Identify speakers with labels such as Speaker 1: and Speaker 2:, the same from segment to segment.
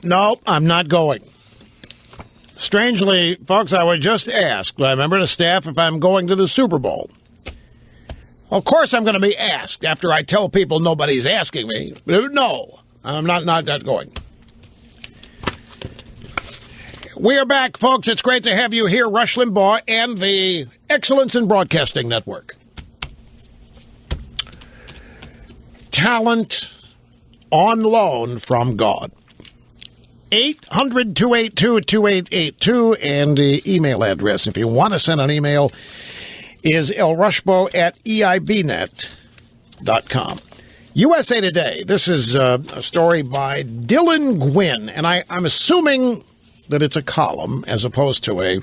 Speaker 1: No, I'm not going. Strangely, folks, I was just asked by a member of the staff if I'm going to the Super Bowl. Of course I'm going to be asked after I tell people nobody's asking me. No, I'm not going. We are back, folks. It's great to have you here, Rush Limbaugh and the Excellence in Broadcasting Network. Talent on loan from God. 800-282-2882, and the email address, if you want to send an email, is lrushbo@eibnet.com. USA Today. This is a story by Dylan Gwynn, and I'm assuming that it's a column as opposed to a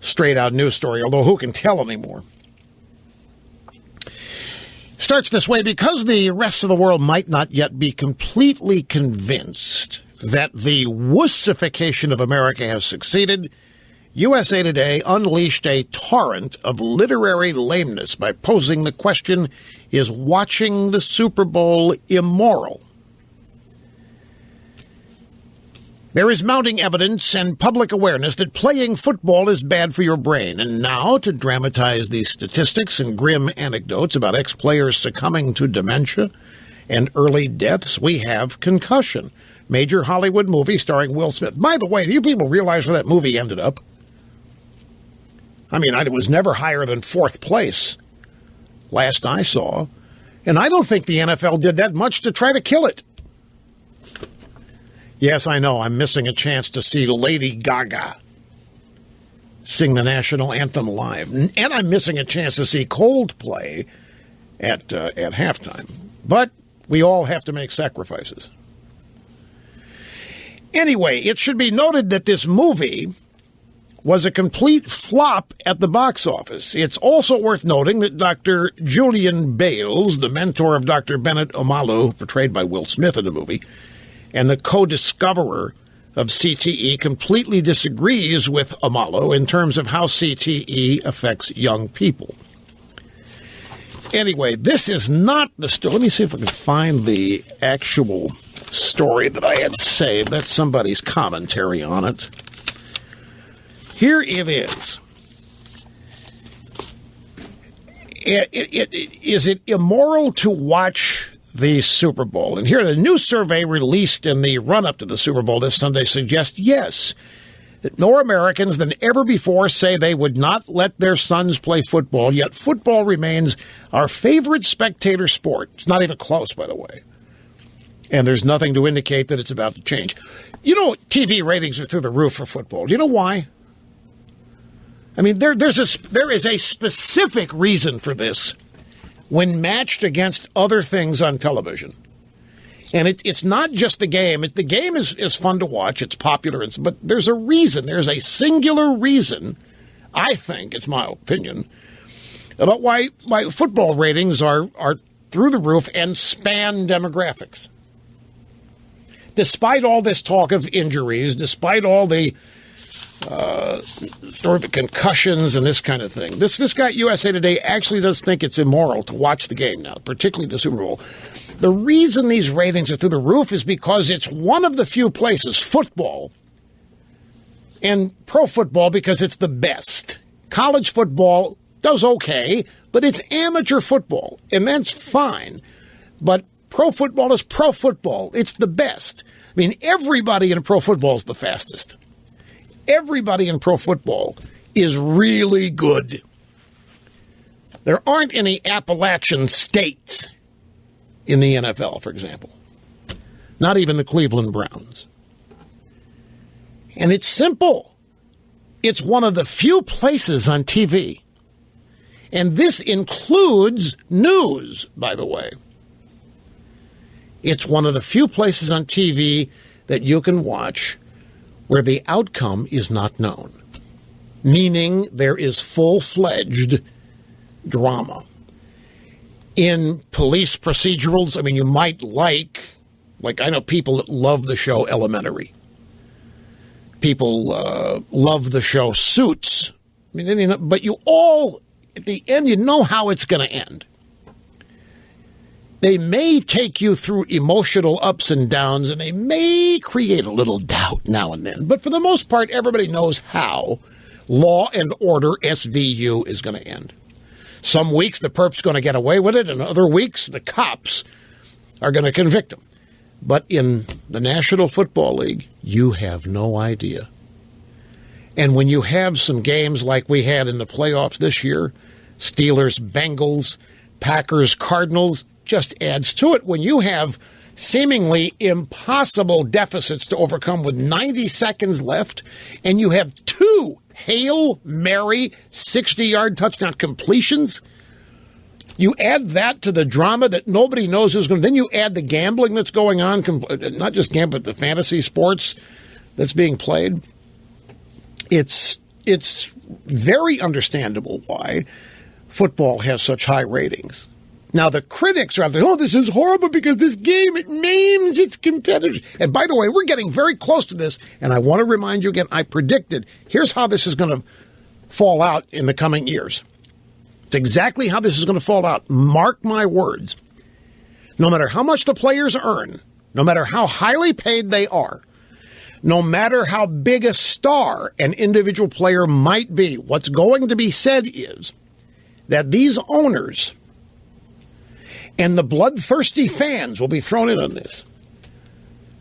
Speaker 1: straight-out news story, although who can tell anymore? Starts this way: because the rest of the world might not yet be completely convinced that the wussification of America has succeeded, USA Today unleashed a torrent of literary lameness by posing the question, is watching the Super Bowl immoral? There is mounting evidence and public awareness that playing football is bad for your brain. And now, to dramatize these statistics and grim anecdotes about ex-players succumbing to dementia and early deaths, we have Concussion, major Hollywood movie starring Will Smith. By the way, do you people realize where that movie ended up? I mean, it was never higher than fourth place, last I saw. And I don't think the NFL did that much to try to kill it. Yes, I know, I'm missing a chance to see Lady Gaga sing the national anthem live. And I'm missing a chance to see Coldplay at halftime. But we all have to make sacrifices. Anyway, it should be noted that this movie was a complete flop at the box office. It's also worth noting that Dr. Julian Bales, the mentor of Dr. Bennett Omalu, portrayed by Will Smith in the movie, and the co-discoverer of CTE, completely disagrees with Omalu in terms of how CTE affects young people. Anyway, this is not the story. Let me see if I can find the actual story that I had saved. That's somebody's commentary on it. Here it is. Is it immoral to watch the Super Bowl? And here, the new survey released in the run-up to the Super Bowl this Sunday suggests yes, that more Americans than ever before say they would not let their sons play football, yet football remains our favorite spectator sport. It's not even close, by the way. And there's nothing to indicate that it's about to change. You know, TV ratings are through the roof for football. Do you know why? I mean, there is a specific reason for this when matched against other things on television. And it's not just the game. The game is fun to watch. It's popular. But there's a reason. There's a singular reason, I think, it's my opinion, about why football ratings are through the roof and span demographics. Despite all this talk of injuries, despite all the sort of concussions and this kind of thing, this guy at USA Today actually does think it's immoral to watch the game now, particularly the Super Bowl. The reason these ratings are through the roof is because it's one of the few places, football and pro football, because it's the best. College football does okay, but it's amateur football, and that's fine. But pro football is pro football. It's the best. I mean, everybody in pro football is the fastest. Everybody in pro football is really good. There aren't any Appalachian states in the NFL, for example. Not even the Cleveland Browns. And it's simple. It's one of the few places on TV. And this includes news, by the way. It's one of the few places on TV that you can watch where the outcome is not known, meaning there is full-fledged drama. In police procedurals, I mean, you might like I know people that love the show Elementary. People love the show Suits. I mean, but you all, at the end, you know how it's going to end. They may take you through emotional ups and downs, and they may create a little doubt now and then. But for the most part, everybody knows how Law and Order SVU is going to end. Some weeks the perp's going to get away with it, and other weeks the cops are going to convict them. But in the National Football League, you have no idea. And when you have some games like we had in the playoffs this year, Steelers, Bengals, Packers, Cardinals, just adds to it. When you have seemingly impossible deficits to overcome with 90 seconds left, and you have two Hail Mary 60-yard touchdown completions, you add that to the drama that nobody knows who's going to. Then you add the gambling that's going on, not just gambling, but the fantasy sports that's being played. It's very understandable why football has such high ratings. Now, the critics are out there, oh, this is horrible because this game, it maims its competitors. And by the way, we're getting very close to this, and I want to remind you again, I predicted, here's how this is going to fall out in the coming years. It's exactly how this is going to fall out. Mark my words. No matter how much the players earn, no matter how highly paid they are, no matter how big a star an individual player might be, what's going to be said is that these owners and the bloodthirsty fans will be thrown in on this.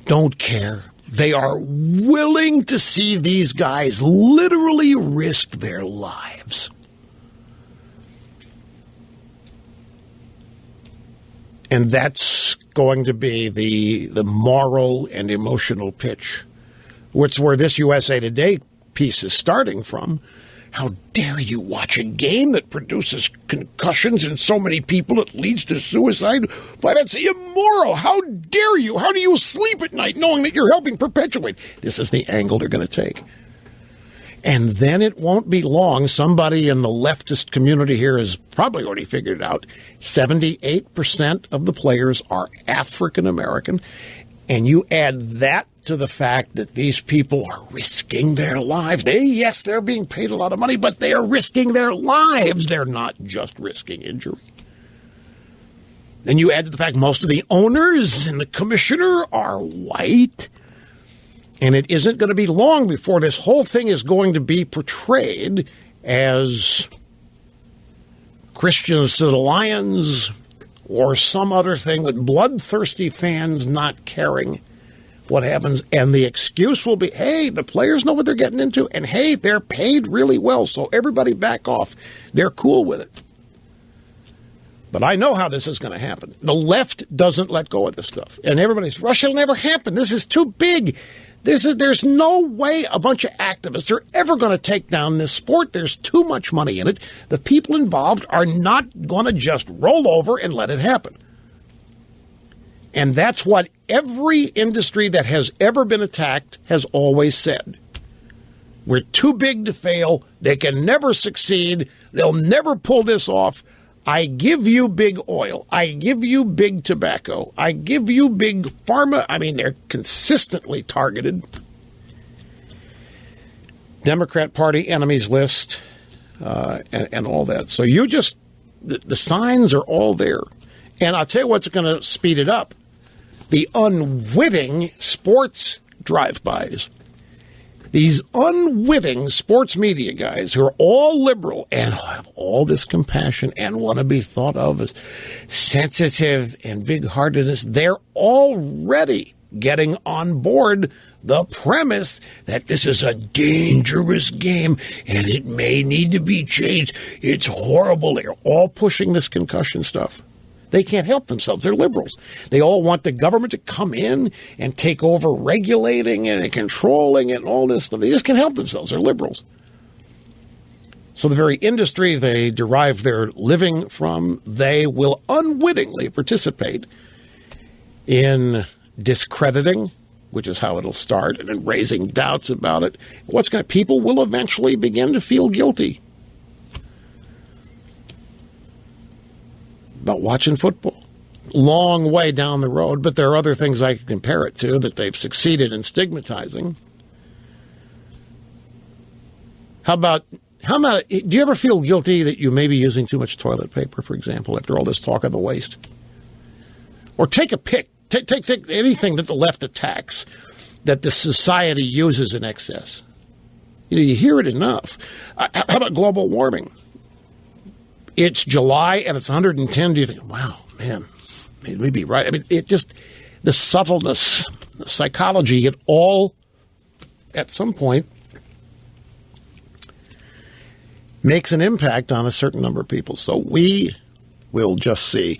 Speaker 1: Don't care. They are willing to see these guys literally risk their lives. And that's going to be the moral and emotional pitch. Which is where this USA Today piece is starting from. How dare you watch a game that produces concussions in so many people it leads to suicide? But it's immoral. How dare you? How do you sleep at night knowing that you're helping perpetuate? This is the angle they're going to take. And then it won't be long. Somebody in the leftist community here has probably already figured it out. 78% of the players are African American. And you add that to the fact that these people are risking their lives. Yes, they're being paid a lot of money, but they are risking their lives. They're not just risking injury. Then you add to the fact most of the owners and the commissioner are white. And it isn't going to be long before this whole thing is going to be portrayed as Christians to the Lions or some other thing with bloodthirsty fans not caring what happens. And the excuse will be, hey, the players know what they're getting into, and hey, they're paid really well, so everybody back off. They're cool with it. But I know how this is going to happen. The left doesn't let go of this stuff. And everybody's, Russia will never happen. This is too big. There's no way a bunch of activists are ever going to take down this sport. There's too much money in it. The people involved are not going to just roll over and let it happen. And that's what every industry that has ever been attacked has always said. We're too big to fail. They can never succeed. They'll never pull this off. I give you big oil. I give you big tobacco. I give you big pharma. I mean, they're consistently targeted. Democrat Party enemies list and all that. So you just, the signs are all there. And I'll tell you what's going to speed it up. The unwitting sports drive-bys. These unwitting sports media guys who are all liberal and have all this compassion and want to be thought of as sensitive and big-heartedness, they're already getting on board the premise that this is a dangerous game and it may need to be changed. It's horrible. They're all pushing this concussion stuff. They can't help themselves. They're liberals. They all want the government to come in and take over regulating and controlling it and all this stuff. They just can't help themselves. They're liberals. So the very industry they derive their living from, they will unwittingly participate in discrediting, which is how it'll start, and then raising doubts about it. People will eventually begin to feel guilty about watching football. Long way down the road, but there are other things I can compare it to that they've succeeded in stigmatizing. Do you ever feel guilty that you may be using too much toilet paper, for example, after all this talk of the waste? Or take a pick. Take anything that the left attacks that the society uses in excess. You hear it enough. How about global warming? It's July and it's 110. Do you think, wow, man, we'd be right? I mean, it just, the subtleness, the psychology, it all, at some point, makes an impact on a certain number of people. So we will just see.